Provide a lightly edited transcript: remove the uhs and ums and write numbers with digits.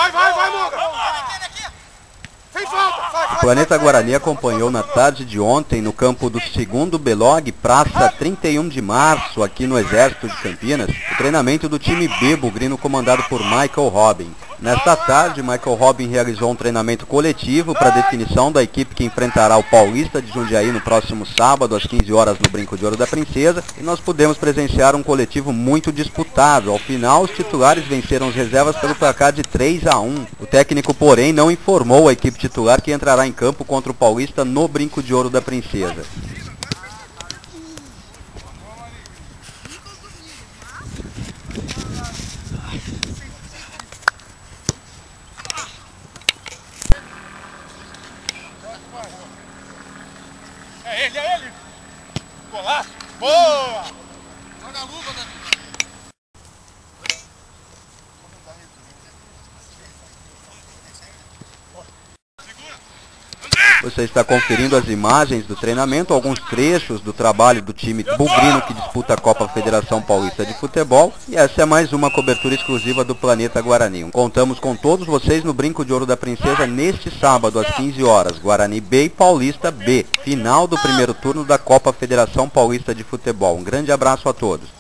Vai, Muga! Sem falta! O Planeta Guarani acompanhou na tarde de ontem no campo do 2º Belog, Praça 31 de Março, aqui no Exército de Campinas, o treinamento do time B Bugrino comandado por Michael Robin. Nesta tarde, Michael Robin realizou um treinamento coletivo para a definição da equipe que enfrentará o Paulista de Jundiaí no próximo sábado, às 15 horas, no Brinco de Ouro da Princesa, e nós pudemos presenciar um coletivo muito disputado. Ao final, os titulares venceram as reservas pelo placar de 3-1. O técnico, porém, não informou a equipe titular que entrará em campo contra o Paulista no Brinco de Ouro da Princesa. É ele! Golaço! Boa! Joga a luva, Dani! Você está conferindo as imagens do treinamento, alguns trechos do trabalho do time bugrino que disputa a Copa Federação Paulista de Futebol. E essa é mais uma cobertura exclusiva do Planeta Guarani. Contamos com todos vocês no Brinco de Ouro da Princesa neste sábado às 15 horas. Guarani B e Paulista B. Final do primeiro turno da Copa Federação Paulista de Futebol. Um grande abraço a todos.